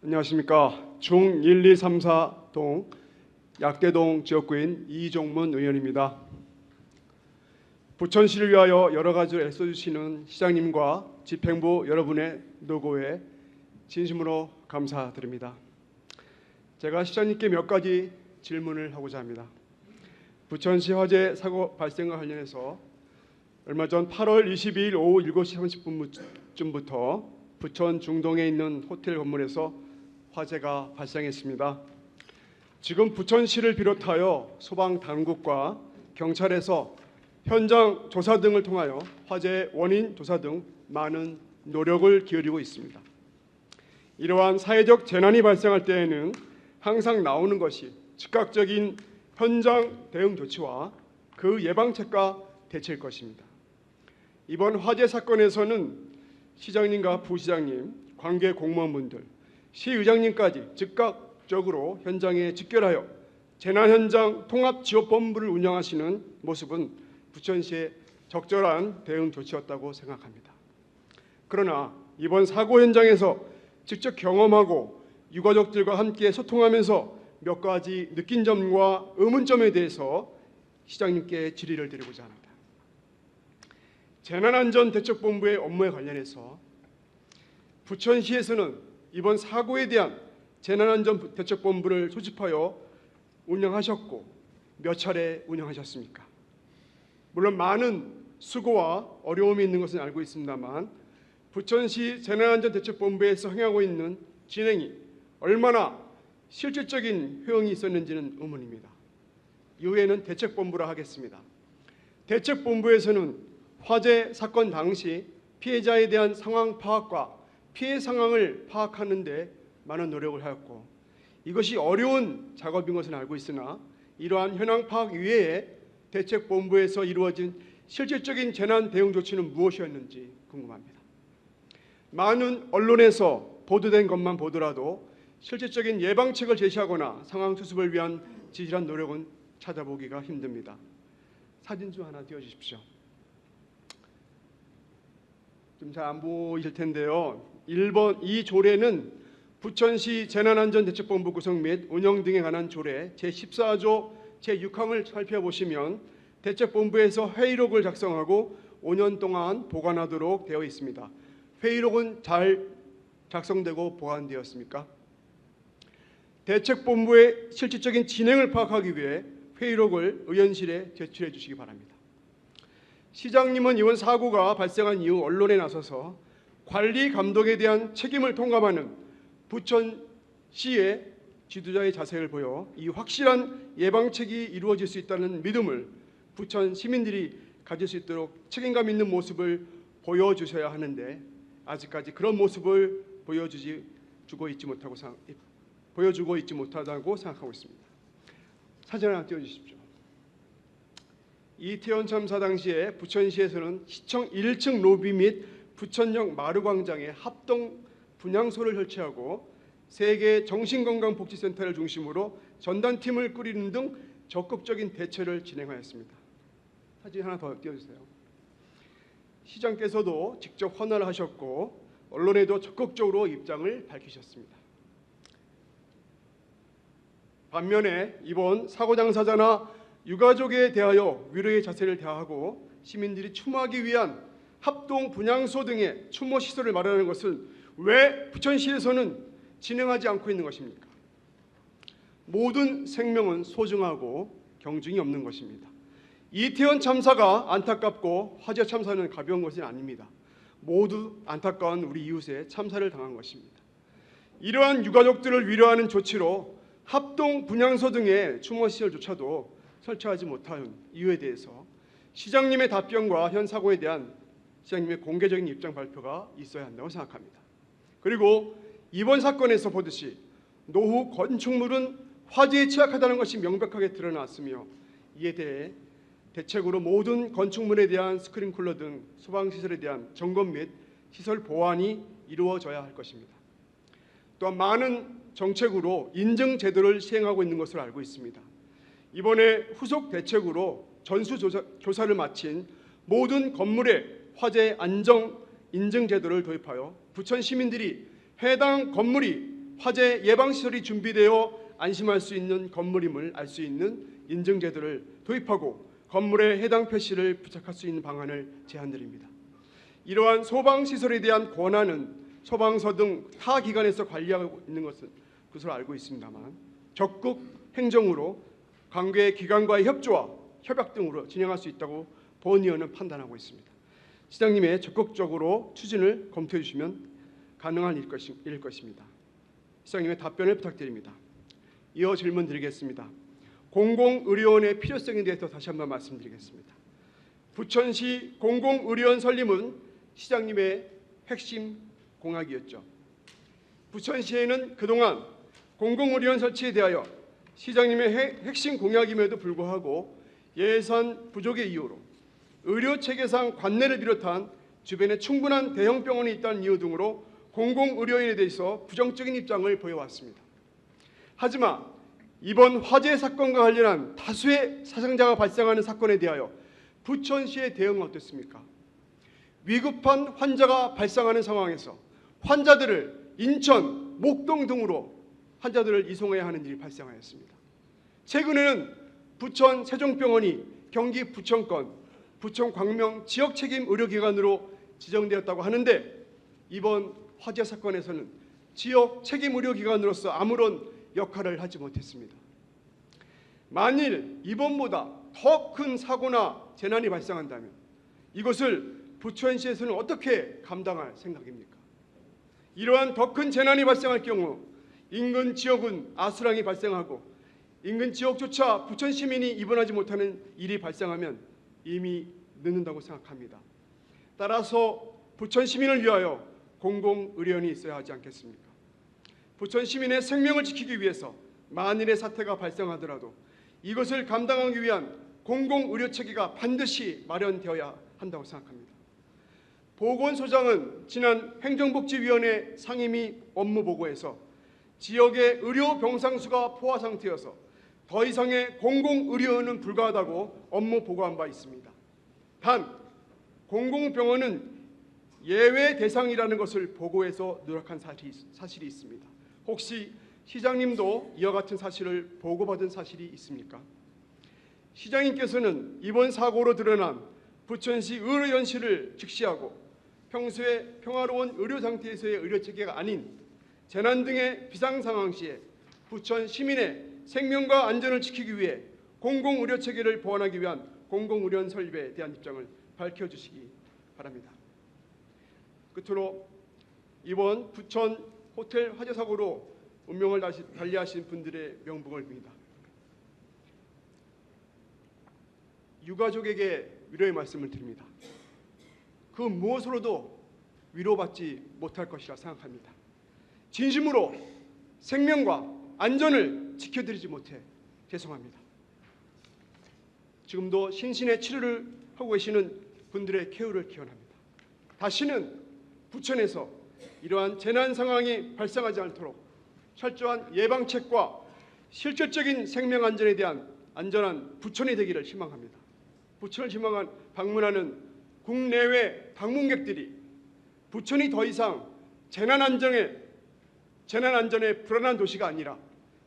안녕하십니까. 중 1, 2, 3, 4동 약대동 지역구인 이종문 의원입니다. 부천시를 위하여 여러 가지로 애써주시는 시장님과 집행부 여러분의 노고에 진심으로 감사드립니다. 제가 시장님께 몇 가지 질문을 하고자 합니다. 부천시 화재 사고 발생과 관련해서 얼마 전 8월 22일 오후 7시 30분쯤부터 부천 중동에 있는 호텔 건물에서 화재가 발생했습니다. 지금 부천시를 비롯하여 소방당국과 경찰에서 현장 조사 등을 통하여 화재 원인 조사 등 많은 노력을 기울이고 있습니다. 이러한 사회적 재난이 발생할 때에는 항상 나오는 것이 즉각적인 현장 대응 조치와 그 예방책과 대처일 것입니다. 이번 화재 사건에서는 시장님과 부시장님, 관계 공무원분들, 시의장님까지 즉각적으로 현장에 직결하여 재난현장 통합지원본부를 운영하시는 모습은 부천시의 적절한 대응 조치였다고 생각합니다. 그러나 이번 사고 현장에서 직접 경험하고 유가족들과 함께 소통하면서 몇 가지 느낀 점과 의문점에 대해서 시장님께 질의를 드리고자 합니다. 재난안전대책본부의 업무에 관련해서 부천시에서는 이번 사고에 대한 재난안전대책본부를 소집하여 운영하셨고 몇 차례 운영하셨습니까? 물론 많은 수고와 어려움이 있는 것은 알고 있습니다만 부천시 재난안전대책본부에서 행하고 있는 진행이 얼마나 실질적인 효용이 있었는지는 의문입니다. 이후에는 대책본부라 하겠습니다. 대책본부에서는 화재 사건 당시 피해자에 대한 상황 파악과 피해 상황을 파악하는 데 많은 노력을 하였고 이것이 어려운 작업인 것은 알고 있으나 이러한 현황 파악 이외에 대책본부에서 이루어진 실질적인 재난 대응 조치는 무엇이었는지 궁금합니다. 많은 언론에서 보도된 것만 보더라도 실질적인 예방책을 제시하거나 상황 수습을 위한 지질한 노력은 찾아보기가 힘듭니다. 사진 좀 하나 띄워주십시오. 좀 잘 안 보이실 텐데요. 1번 이 조례는 부천시 재난안전대책본부 구성 및 운영 등에 관한 조례 제14조 제6항을 살펴보시면 대책본부에서 회의록을 작성하고 5년 동안 보관하도록 되어 있습니다. 회의록은 잘 작성되고 보관되었습니까? 대책본부의 실질적인 진행을 파악하기 위해 회의록을 의원실에 제출해 주시기 바랍니다. 시장님은 이번 사고가 발생한 이후 언론에 나서서 관리 감독에 대한 책임을 통감하는 부천시의 지도자의 자세를 보여 이 확실한 예방책이 이루어질 수 있다는 믿음을 부천 시민들이 가질 수 있도록 책임감 있는 모습을 보여주셔야 하는데 아직까지 그런 모습을 보여주고 있지 못하다고 생각하고 있습니다. 사진 하나 띄워주십시오. 이태원 참사 당시에 부천시에서는 시청 1층 로비 및 부천역 마루광장에 합동 분향소를 설치하고 3개 정신건강복지센터를 중심으로 전담팀을 꾸리는 등 적극적인 대처를 진행하였습니다. 사진 하나 더 띄워주세요. 시장께서도 직접 헌화를 하셨고 언론에도 적극적으로 입장을 밝히셨습니다. 반면에 이번 사고 당사자나 유가족에 대하여 위로의 자세를 다하고 시민들이 추모하기 위한 합동 분향소 등의 추모 시설을 마련하는 것을 왜 부천시에서는 진행하지 않고 있는 것입니까? 모든 생명은 소중하고 경중이 없는 것입니다. 이태원 참사가 안타깝고 화재 참사는 가벼운 것이 아닙니다. 모두 안타까운 우리 이웃의 참사를 당한 것입니다. 이러한 유가족들을 위로하는 조치로 합동 분향소 등의 추모 시설조차도 설치하지 못한 이유에 대해서 시장님의 답변과 현 사고에 대한 시장님의 공개적인 입장 발표가 있어야 한다고 생각합니다. 그리고 이번 사건에서 보듯이 노후 건축물은 화재에 취약하다는 것이 명백하게 드러났으며 이에 대해 대책으로 모든 건축물에 대한 스크린쿨러 등 소방시설에 대한 점검 및 시설 보완이 이루어져야 할 것입니다. 또한 많은 정책으로 인증 제도를 시행하고 있는 것으로 알고 있습니다. 이번에 후속 대책으로 전수조사를 마친 모든 건물의 화재 안정 인증 제도를 도입하여 부천 시민들이 해당 건물이 화재 예방시설이 준비되어 안심할 수 있는 건물임을 알 수 있는 인증제도를 도입하고 건물에 해당 표시를 부착할 수 있는 방안을 제안드립니다. 이러한 소방시설에 대한 권한은 소방서 등 타 기관에서 관리하고 있는 것으로 알고 있습니다만 적극 행정으로 관계 기관과의 협조와 협약 등으로 진행할 수 있다고 본위원은 판단하고 있습니다. 시장님의 적극적으로 추진을 검토해 주시면 가능한 일일 것입니다. 시장님의 답변을 부탁드립니다. 이어 질문 드리겠습니다. 공공의료원의 필요성에 대해서 다시 한번 말씀드리겠습니다. 부천시 공공의료원 설립은 시장님의 핵심 공약이었죠. 부천시에는 그동안 공공의료원 설치에 대하여 시장님의 핵심 공약임에도 불구하고 예산 부족의 이유로 의료체계상 관내를 비롯한 주변에 충분한 대형 병원이 있다는 이유 등으로 공공의료원에 대해서 부정적인 입장을 보여왔습니다. 하지만 이번 화재 사건과 관련한 다수의 사상자가 발생하는 사건에 대하여 부천시의 대응은 어떻습니까? 위급한 환자가 발생하는 상황에서 환자들을 인천, 목동 등으로 환자들을 이송해야 하는 일이 발생하였습니다. 최근에는 부천 세종병원이 경기 부천권 부천 광명 지역 책임 의료기관으로 지정되었다고 하는데 이번 화재 사건에서는 지역 책임 의료기관으로서 아무런 역할을 하지 못했습니다. 만일 이번보다 더 큰 사고나 재난이 발생한다면 이것을 부천시에서는 어떻게 감당할 생각입니까? 이러한 더 큰 재난이 발생할 경우 인근 지역은 아수랑이 발생하고 인근 지역조차 부천 시민이 입원하지 못하는 일이 발생하면 이미 늦는다고 생각합니다. 따라서 부천 시민을 위하여 공공의료원이 있어야 하지 않겠습니까? 부천 시민의 생명을 지키기 위해서 만일의 사태가 발생하더라도 이것을 감당하기 위한 공공의료체계가 반드시 마련되어야 한다고 생각합니다. 보건소장은 지난 행정복지위원회 상임위 업무보고에서 지역의 의료 병상수가 포화 상태여서 더 이상의 공공의료원은 불가하다고 업무 보고한 바 있습니다. 단 공공병원은 예외 대상이라는 것을 보고해서 누락한 사실이 있습니다. 혹시 시장님도 이와 같은 사실을 보고받은 사실이 있습니까? 시장님께서는 이번 사고로 드러난 부천시 의료 현실을 직시하고 평소에 평화로운 의료 상태에서의 의료체계가 아닌 재난 등의 비상상황 시에 부천 시민의 생명과 안전을 지키기 위해 공공의료체계를 보완하기 위한 공공의료원 설립에 대한 입장을 밝혀주시기 바랍니다. 끝으로 이번 부천 호텔 화재 사고로 운명을 달리하신 분들의 명복을 빕니다. 유가족에게 위로의 말씀을 드립니다. 그 무엇으로도 위로받지 못할 것이라 생각합니다. 진심으로 생명과 안전을 지켜드리지 못해 죄송합니다. 지금도 신신의 치료를 하고 계시는 분들의 쾌유를 기원합니다. 다시는 부천에서 이러한 재난 상황이 발생하지 않도록 철저한 예방책과 실질적인 생명 안전에 대한 안전한 부천이 되기를 희망합니다. 부천을 방문하는 국내외 방문객들이 부천이 더 이상 재난 안전에 불안한 도시가 아니라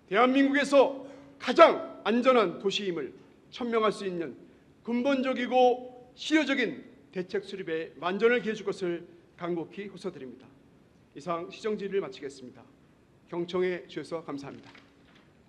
대한민국에서 가장 안전한 도시임을 천명할 수 있는 근본적이고 실효적인 대책 수립에 만전을 기해 줄 것을 간곡히 호소드립니다. 이상 시정질의를 마치겠습니다. 경청해 주셔서 감사합니다.